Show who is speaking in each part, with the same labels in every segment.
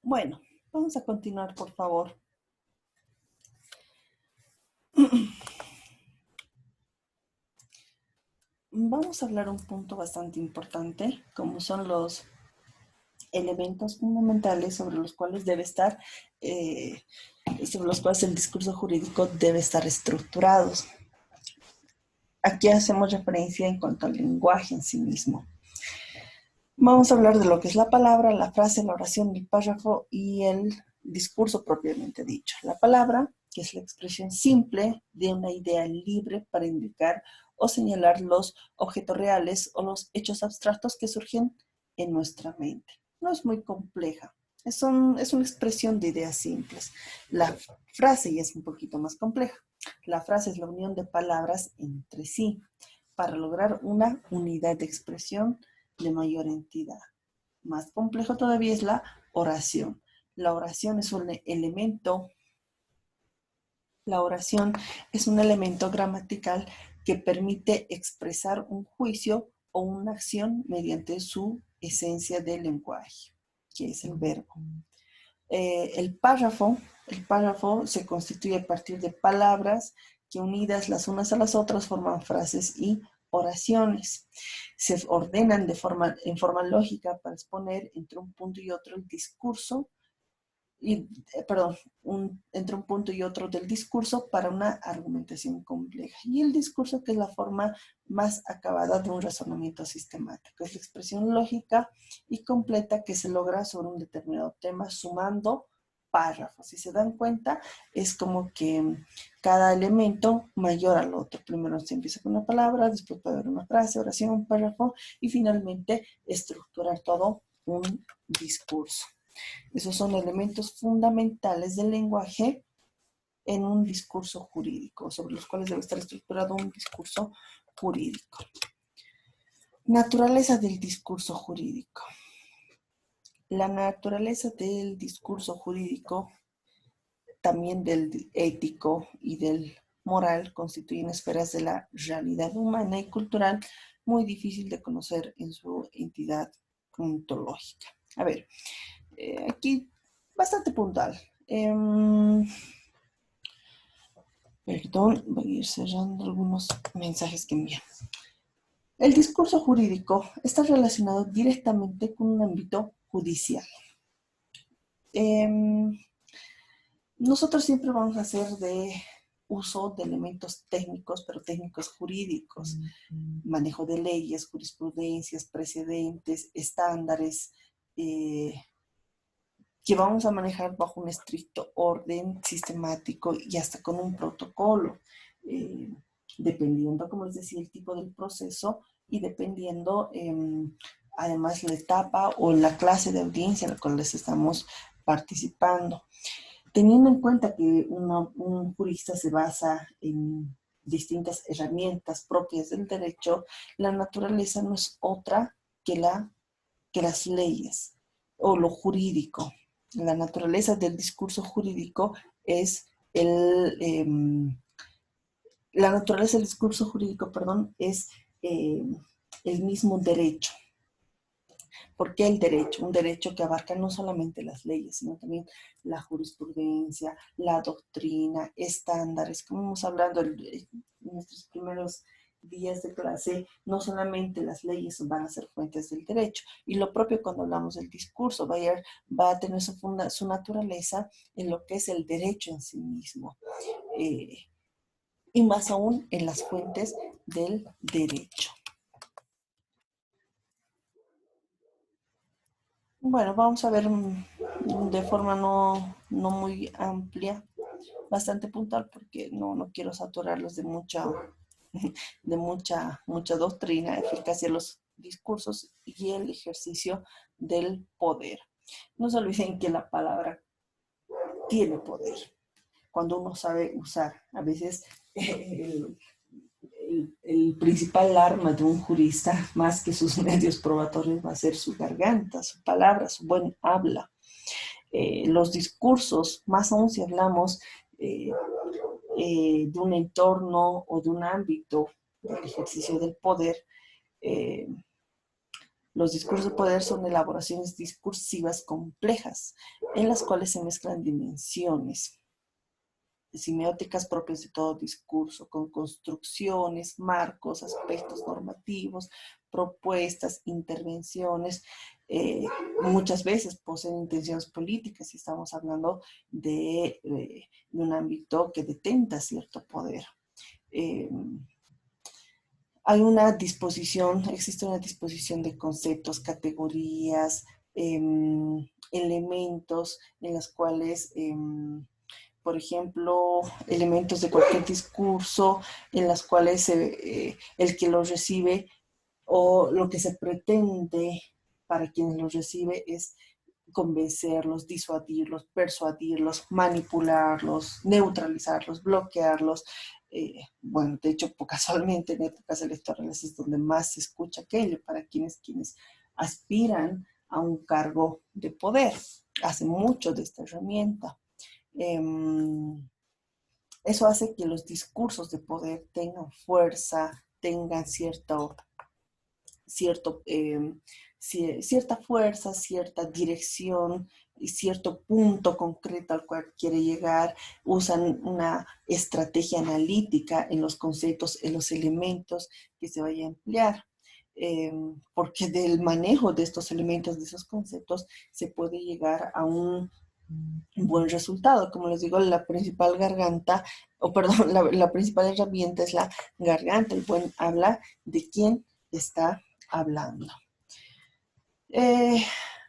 Speaker 1: Bueno, vamos a continuar, por favor. Vamos a hablar un punto bastante importante, como son los elementos fundamentales sobre los cuales sobre los cuales el discurso jurídico debe estar estructurado. Aquí hacemos referencia en cuanto al lenguaje en sí mismo. Vamos a hablar de lo que es la palabra, la frase, la oración, el párrafo y el discurso propiamente dicho. La palabra, que es la expresión simple de una idea libre para indicar o señalar los objetos reales o los hechos abstractos que surgen en nuestra mente. No es muy compleja, es una expresión de ideas simples. La frase ya es un poquito más compleja. La frase es la unión de palabras entre sí para lograr una unidad de expresión de mayor entidad. Más complejo todavía es la oración. La oración es un elemento gramatical que permite expresar un juicio o una acción mediante su esencia del lenguaje, que es el verbo. El párrafo se constituye a partir de palabras que unidas las unas a las otras forman frases y oraciones. Se ordenan en forma lógica para exponer entre un punto y otro el discurso, entre un punto y otro del discurso para una argumentación compleja. Y el discurso, que es la forma más acabada de un razonamiento sistemático, es la expresión lógica y completa que se logra sobre un determinado tema sumando párrafos. Si se dan cuenta, es como que cada elemento mayor al otro. Primero se empieza con una palabra, después puede haber una frase, oración, un párrafo y finalmente estructurar todo un discurso. Esos son elementos fundamentales del lenguaje en un discurso jurídico, sobre los cuales debe estar estructurado un discurso jurídico. Naturaleza del discurso jurídico. La naturaleza del discurso jurídico, también del ético y del moral, constituyen esferas de la realidad humana y cultural muy difícil de conocer en su entidad ontológica. A ver, aquí bastante puntual. Perdón, voy a ir cerrando algunos mensajes que envían. El discurso jurídico está relacionado directamente con un ámbito judicial. Nosotros siempre vamos a hacer de uso de elementos técnicos, pero técnicos jurídicos, manejo de leyes, jurisprudencias, precedentes, estándares, que vamos a manejar bajo un estricto orden sistemático y hasta con un protocolo, dependiendo, como les decía, el tipo del proceso y dependiendo además la etapa o la clase de audiencia en la cual les estamos participando. Teniendo en cuenta que un jurista se basa en distintas herramientas propias del derecho, la naturaleza no es otra que las leyes o lo jurídico. La naturaleza del discurso jurídico es la naturaleza del discurso jurídico, es el mismo derecho. ¿Por qué el derecho? Un derecho que abarca no solamente las leyes, sino también la jurisprudencia, la doctrina, estándares. Como hemos hablado en nuestros primeros días de clase, no solamente las leyes van a ser fuentes del derecho, y lo propio cuando hablamos del discurso, va a tener su naturaleza en lo que es el derecho en sí mismo, y más aún en las fuentes del derecho. Bueno, vamos a ver de forma no muy amplia, bastante puntual, porque no quiero saturarlos de mucha doctrina, eficacia de los discursos y el ejercicio del poder. No se olviden que la palabra tiene poder cuando uno sabe usar. A veces el principal arma de un jurista, más que sus medios probatorios, va a ser su garganta, su palabra, su buen habla. Los discursos, más aún si hablamos de un entorno o de un ámbito del ejercicio del poder, Los discursos de poder son elaboraciones discursivas complejas en las cuales se mezclan dimensiones semióticas propias de todo discurso, con construcciones, marcos, aspectos normativos, propuestas, intervenciones. Muchas veces poseen intenciones políticas y estamos hablando de un ámbito que detenta cierto poder. Hay una disposición, existe una disposición de conceptos, categorías, elementos en los cuales por ejemplo, elementos de cualquier discurso en las cuales el que los recibe o lo que se pretende para quienes los recibe es convencerlos, disuadirlos, persuadirlos, manipularlos, neutralizarlos, bloquearlos. Bueno, de hecho, casualmente en épocas electorales es donde más se escucha aquello para quienes aspiran a un cargo de poder. Hace mucho de esta herramienta. Eso hace que los discursos de poder tengan fuerza, tengan cierta fuerza, cierta dirección y cierto punto concreto al cual quiere llegar. Usan una estrategia analítica en los conceptos, en los elementos que se vaya a emplear. Porque del manejo de estos elementos, de esos conceptos, se puede llegar a un buen resultado. Como les digo, la principal garganta, o perdón, la principal herramienta es la garganta. El buen habla de quién está hablando.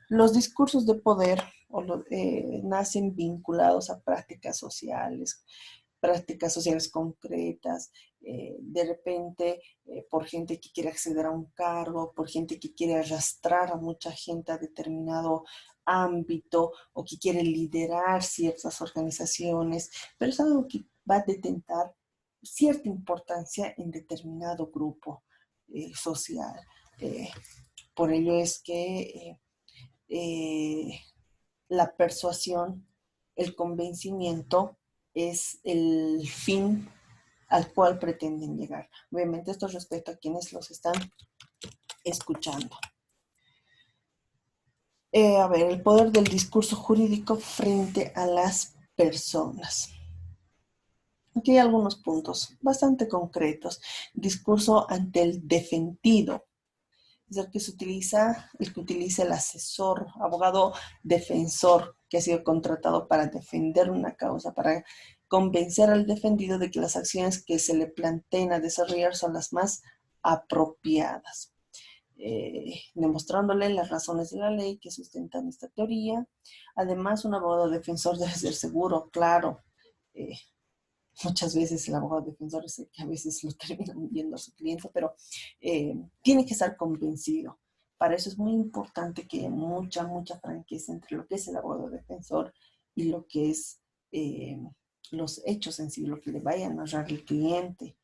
Speaker 1: Los discursos de poder nacen vinculados a prácticas sociales concretas, de repente por gente que quiere acceder a un cargo, por gente que quiere arrastrar a mucha gente a determinado ámbito o que quiere liderar ciertas organizaciones, pero es algo que va a detentar cierta importancia en determinado grupo social. Por ello es que la persuasión, el convencimiento es el fin al cual pretenden llegar. Obviamente esto respecto a quienes los están escuchando. A ver, el poder del discurso jurídico frente a las personas. Aquí hay algunos puntos bastante concretos. Discurso ante el defendido. Es el que utiliza el asesor, abogado defensor que ha sido contratado para defender una causa, para convencer al defendido de que las acciones que se le planteen a desarrollar son las más apropiadas, demostrándole las razones de la ley que sustentan esta teoría. Además, un abogado defensor debe ser seguro, claro. Muchas veces el abogado defensor es el que a veces lo termina hundiendo a su cliente, pero tiene que estar convencido. Para eso es muy importante que haya mucha franqueza entre lo que es el abogado defensor y lo que es los hechos en sí, lo que le vaya a narrar el cliente.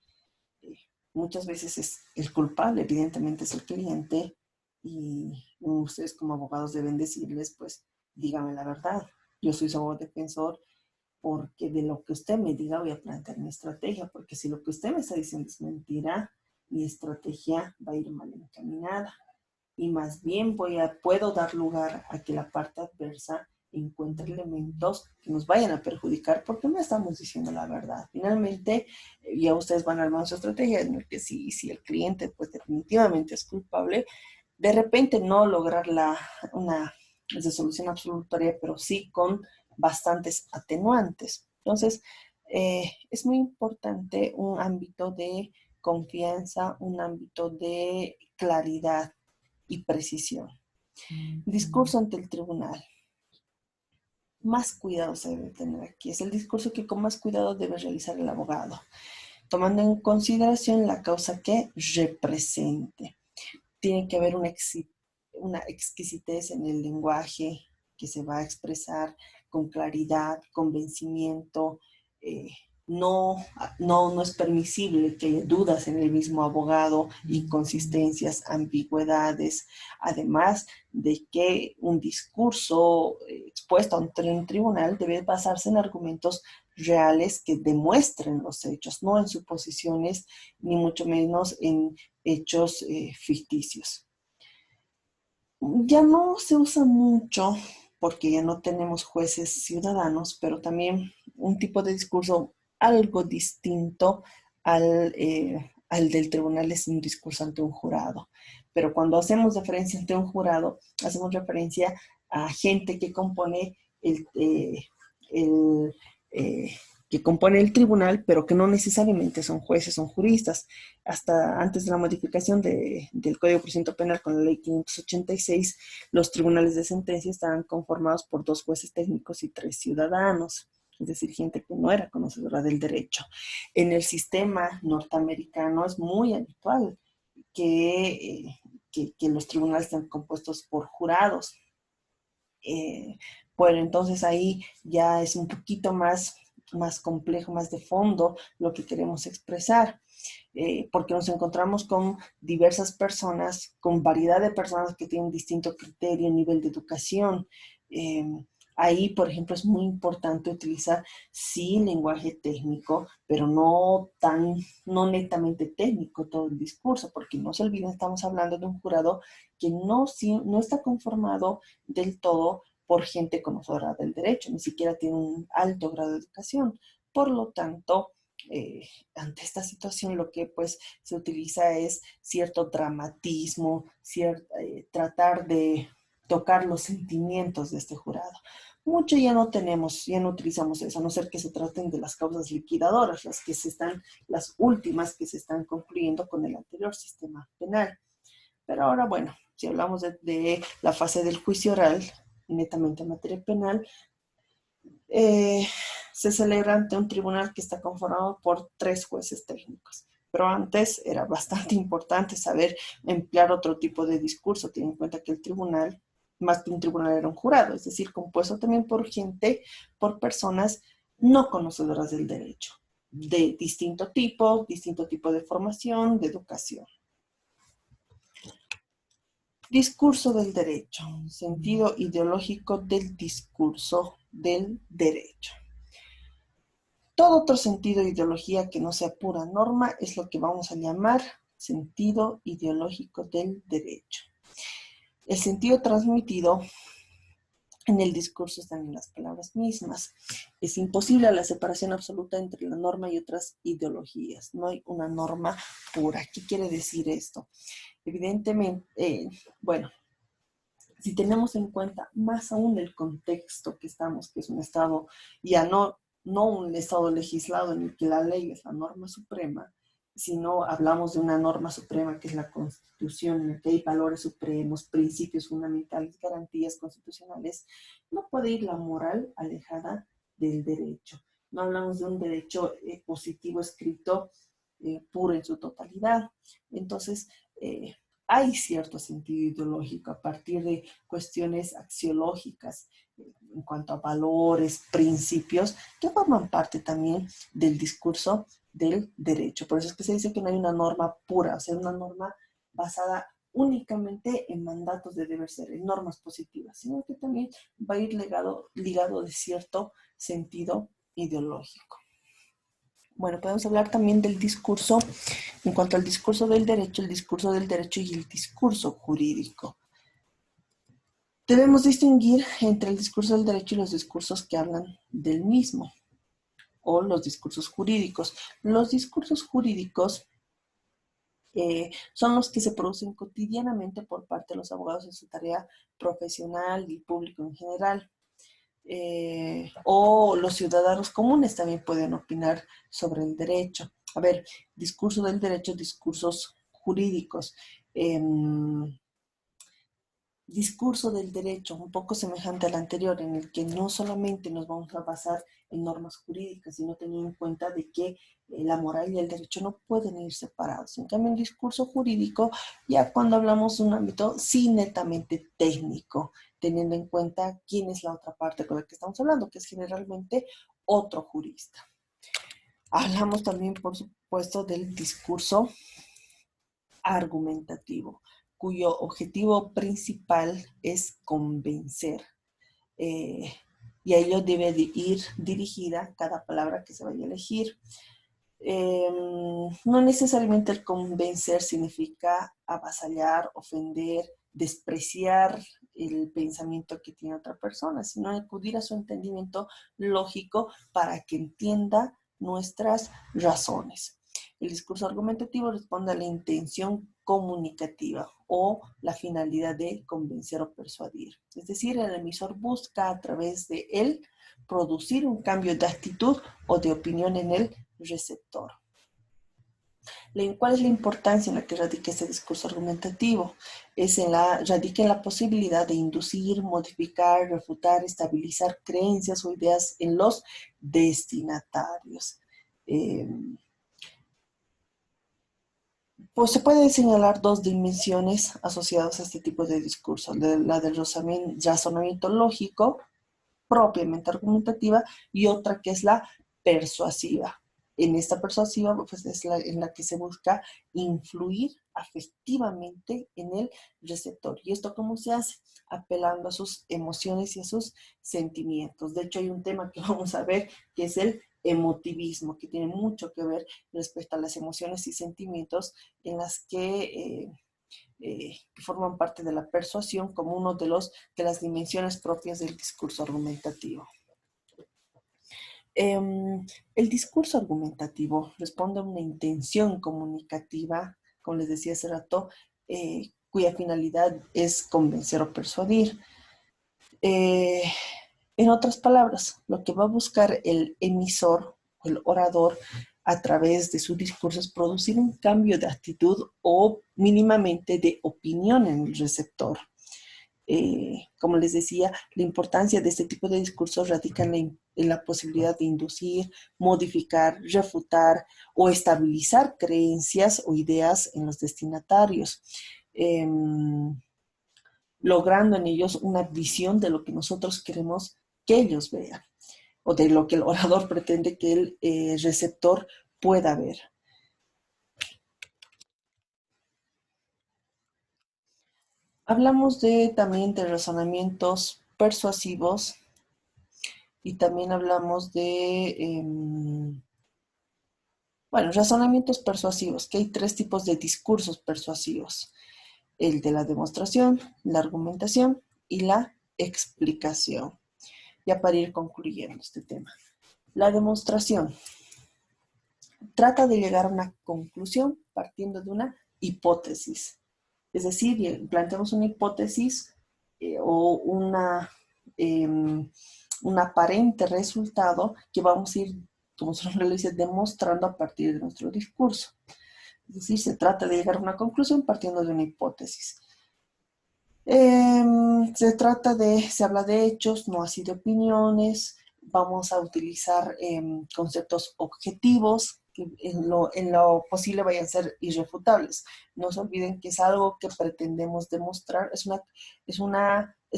Speaker 1: Muchas veces es el culpable, evidentemente es el cliente, y ustedes como abogados deben decirles, pues, dígame la verdad. Yo soy su abogado defensor porque de lo que usted me diga voy a plantear mi estrategia, porque si lo que usted me está diciendo es mentira, mi estrategia va a ir mal encaminada. Y más bien puedo dar lugar a que la parte adversa encuentre elementos que nos vayan a perjudicar porque no estamos diciendo la verdad. Finalmente, ya ustedes van armando su estrategia en el que si el cliente pues definitivamente es culpable, de repente no lograr una resolución absolutoria, pero sí con bastantes atenuantes. Entonces, es muy importante un ámbito de confianza, un ámbito de claridad y precisión. Discurso ante el tribunal. Más cuidado se debe tener aquí. Es el discurso que con más cuidado debe realizar el abogado, tomando en consideración la causa que represente. Tiene que haber una exquisitez en el lenguaje que se va a expresar con claridad, convencimiento. No es permisible que haya dudas en el mismo abogado, inconsistencias, ambigüedades, además de que un discurso expuesto ante un tribunal debe basarse en argumentos reales que demuestren los hechos, no en suposiciones, ni mucho menos en hechos ficticios. Ya no se usa mucho porque ya no tenemos jueces ciudadanos, pero también un tipo de discurso algo distinto al del tribunal es un discurso ante un jurado. Pero cuando hacemos referencia ante un jurado, hacemos referencia a gente que compone el, eh, que compone el tribunal, pero que no necesariamente son jueces, son juristas. Hasta antes de la modificación del Código de Procedimiento Penal con la Ley 586, los tribunales de sentencia estaban conformados por 2 jueces técnicos y 3 ciudadanos, es decir, gente que no era conocedora del derecho. En el sistema norteamericano es muy habitual que los tribunales estén compuestos por jurados. Eh, bueno, entonces ahí ya es un poquito más complejo, más de fondo lo que queremos expresar, porque nos encontramos con diversas personas, con variedad de personas que tienen distinto criterio, nivel de educación. Eh, Ahí, por ejemplo, es muy importante utilizar, sí, lenguaje técnico, pero no netamente técnico todo el discurso, porque no se olviden, estamos hablando de un jurado que no está conformado del todo por gente conocedora del derecho, ni siquiera tiene un alto grado de educación. Por lo tanto, ante esta situación lo que pues se utiliza es cierto dramatismo, tratar de tocar los sentimientos de este jurado. Mucho ya no utilizamos eso, a no ser que se traten de las causas liquidadoras, las últimas que se están concluyendo con el anterior sistema penal. Pero ahora, bueno, si hablamos de la fase del juicio oral, netamente en materia penal, eh, se celebra ante un tribunal que está conformado por 3 jueces técnicos. Pero antes era bastante importante saber emplear otro tipo de discurso. Ten en cuenta que el tribunal, más que un tribunal, era un jurado, es decir, compuesto también por personas no conocedoras del derecho, de distinto tipo de formación, de educación. Discurso del derecho, sentido ideológico del discurso del derecho. Todo otro sentido de ideología que no sea pura norma es lo que vamos a llamar sentido ideológico del derecho. El sentido transmitido en el discurso están en las palabras mismas. Es imposible la separación absoluta entre la norma y otras ideologías. No hay una norma pura. ¿Qué quiere decir esto? Evidentemente, bueno, si tenemos en cuenta más aún el contexto que estamos, que es un Estado, ya no un Estado legislado en el que la ley es la norma suprema, sino hablamos de una norma suprema que es la Constitución, en la que hay valores supremos, principios fundamentales, garantías constitucionales, no puede ir la moral alejada del derecho. No hablamos de un derecho positivo escrito puro en su totalidad. Entonces, hay cierto sentido ideológico a partir de cuestiones axiológicas en cuanto a valores, principios, que forman parte también del discurso del derecho. Por eso es que se dice que no hay una norma pura, o sea, una norma basada únicamente en mandatos de deber ser, en normas positivas, sino que también va a ir ligado de cierto sentido ideológico. Bueno, podemos hablar también del discurso, en cuanto al discurso del derecho, el discurso del derecho y el discurso jurídico. Debemos distinguir entre el discurso del derecho y los discursos que hablan del mismo, o los discursos jurídicos. Los discursos jurídicos son los que se producen cotidianamente por parte de los abogados en su tarea profesional y público en general. O los ciudadanos comunes también pueden opinar sobre el derecho. A ver, discurso del derecho, discursos jurídicos. Discurso del derecho, un poco semejante al anterior, en el que no solamente nos vamos a basar en normas jurídicas, sino teniendo en cuenta de que la moral y el derecho no pueden ir separados. En cambio, el discurso jurídico, ya cuando hablamos de un ámbito sí netamente técnico, teniendo en cuenta quién es la otra parte con la que estamos hablando, que es generalmente otro jurista. Hablamos también, por supuesto, del discurso argumentativo, cuyo objetivo principal es convencer. Y a ello debe de ir dirigida cada palabra que se vaya a elegir. No necesariamente el convencer significa avasallar, ofender, despreciar el pensamiento que tiene otra persona, sino acudir a su entendimiento lógico para que entienda nuestras razones. El discurso argumentativo responde a la intención comunicativa o la finalidad de convencer o persuadir. Es decir, el emisor busca a través de él producir un cambio de actitud o de opinión en el receptor. ¿Cuál es la importancia en la que radica este discurso argumentativo? Radica en la posibilidad de inducir, modificar, refutar, estabilizar creencias o ideas en los destinatarios. Pues se puede señalar dos dimensiones asociadas a este tipo de discurso, la del razonamiento lógico, propiamente argumentativa, y otra que es la persuasiva. En esta persuasiva pues, es en la que se busca influir afectivamente en el receptor. ¿Y esto cómo se hace? Apelando a sus emociones y a sus sentimientos. De hecho, hay un tema que vamos a ver que es el emotivismo, que tiene mucho que ver respecto a las emociones y sentimientos en las que forman parte de la persuasión como uno de las dimensiones propias del discurso argumentativo. El discurso argumentativo responde a una intención comunicativa, como les decía hace rato, cuya finalidad es convencer o persuadir. En otras palabras, lo que va a buscar el emisor o el orador a través de su discurso es producir un cambio de actitud o mínimamente de opinión en el receptor. Como les decía, la importancia de este tipo de discursos radica en la posibilidad de inducir, modificar, refutar o estabilizar creencias o ideas en los destinatarios, logrando en ellos una visión de lo que nosotros queremos que ellos vean o de lo que el orador pretende que el receptor pueda ver. Hablamos también de razonamientos persuasivos y también hablamos de, razonamientos persuasivos, que hay tres tipos de discursos persuasivos: el de la demostración, la argumentación y la explicación. Ya para ir concluyendo este tema. La demostración trata de llegar a una conclusión partiendo de una hipótesis. Es decir, planteamos una hipótesis o un aparente resultado que vamos a ir, como su nombre lo dice, demostrando a partir de nuestro discurso. Es decir, se trata de llegar a una conclusión partiendo de una hipótesis. Se habla de hechos, no así de opiniones. Vamos a utilizar conceptos objetivos que en lo posible vayan a ser irrefutables. No se olviden que es algo que pretendemos demostrar, es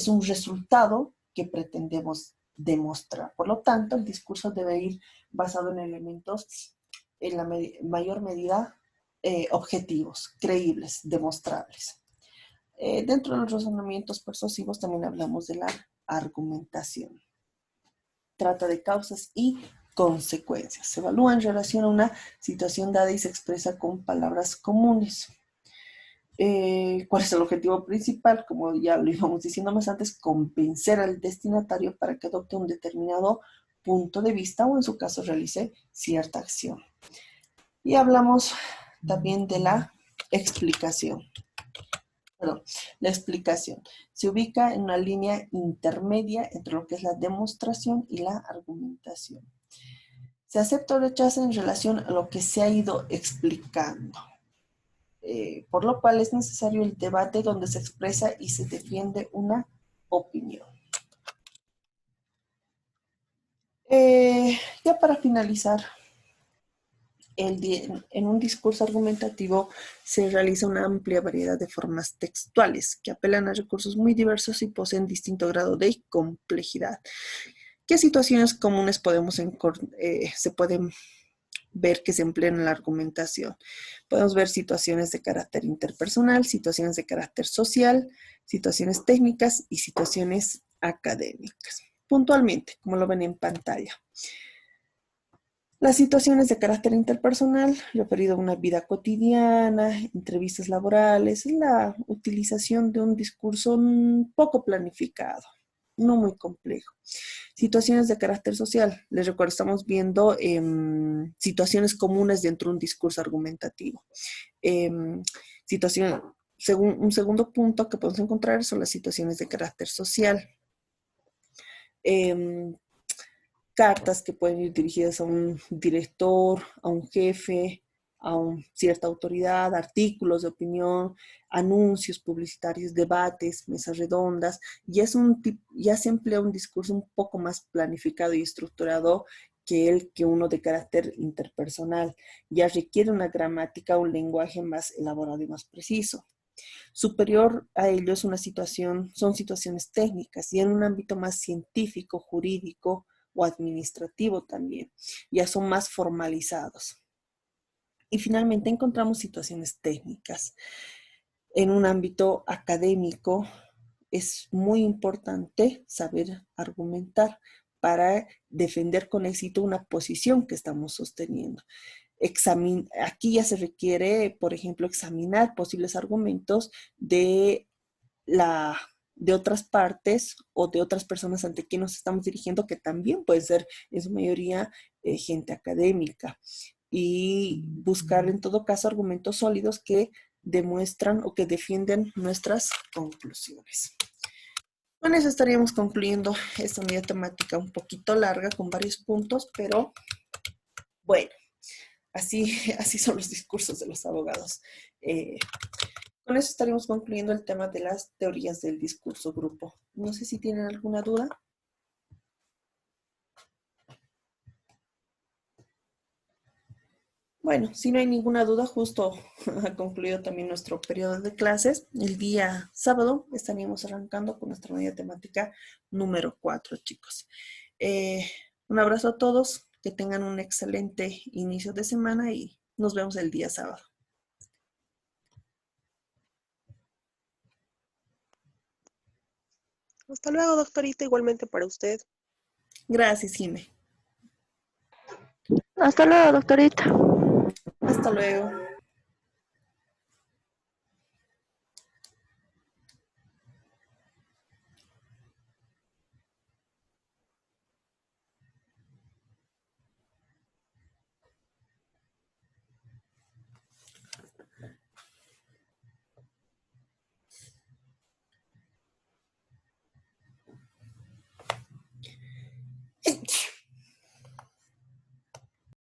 Speaker 1: un resultado que pretendemos demostrar. Por lo tanto, el discurso debe ir basado en elementos en la mayor medida objetivos, creíbles, demostrables. Dentro de los razonamientos persuasivos también hablamos de la argumentación. Trata de causas y consecuencias. Se evalúa en relación a una situación dada y se expresa con palabras comunes. ¿Cuál es el objetivo principal? Como ya lo íbamos diciendo más antes, convencer al destinatario para que adopte un determinado punto de vista o en su caso realice cierta acción. Y hablamos también de la explicación. La explicación se ubica en una línea intermedia entre lo que es la demostración y la argumentación. Se acepta o rechaza en relación a lo que se ha ido explicando, por lo cual es necesario el debate donde se expresa y se defiende una opinión. Ya para finalizar, en un discurso argumentativo se realiza una amplia variedad de formas textuales que apelan a recursos muy diversos y poseen distinto grado de complejidad. ¿Qué situaciones comunes se pueden ver que se emplean en la argumentación? Podemos ver situaciones de carácter interpersonal, situaciones de carácter social, situaciones técnicas y situaciones académicas. Puntualmente, como lo ven en pantalla. Las situaciones de carácter interpersonal, referido a una vida cotidiana, entrevistas laborales, es la utilización de un discurso poco planificado, no muy complejo. Situaciones de carácter social, les recuerdo, estamos viendo situaciones comunes dentro de un discurso argumentativo. Situación, un segundo punto que podemos encontrar son las situaciones de carácter social. Cartas que pueden ir dirigidas a un director, a un jefe, cierta autoridad, artículos de opinión, anuncios publicitarios, debates, mesas redondas. Ya se emplea un discurso un poco más planificado y estructurado que uno de carácter interpersonal. Ya requiere una gramática, un lenguaje más elaborado y más preciso. Superior a ello es son situaciones técnicas y en un ámbito más científico, jurídico o administrativo también. Ya son más formalizados. Y finalmente encontramos situaciones técnicas. En un ámbito académico es muy importante saber argumentar para defender con éxito una posición que estamos sosteniendo. Aquí ya se requiere, por ejemplo, examinar posibles argumentos la, de otras partes o de otras personas ante quien nos estamos dirigiendo, que también puede ser en su mayoría gente académica, y buscar en todo caso argumentos sólidos que demuestran o que defienden nuestras conclusiones. Con eso estaríamos concluyendo esta unidad temática un poquito larga con varios puntos, pero bueno, así son los discursos de los abogados. Con eso estaríamos concluyendo el tema de las teorías del discurso grupo. No sé si tienen alguna duda. Bueno, si no hay ninguna duda, justo ha concluido también nuestro periodo de clases. El día sábado estaríamos arrancando con nuestra unidad temática número 4, chicos. Un abrazo a todos, que tengan un excelente inicio de semana y nos vemos el día sábado.
Speaker 2: Hasta luego, doctorita, igualmente para usted.
Speaker 1: Gracias, Jimé.
Speaker 3: Hasta luego, doctorita.
Speaker 1: Hasta luego.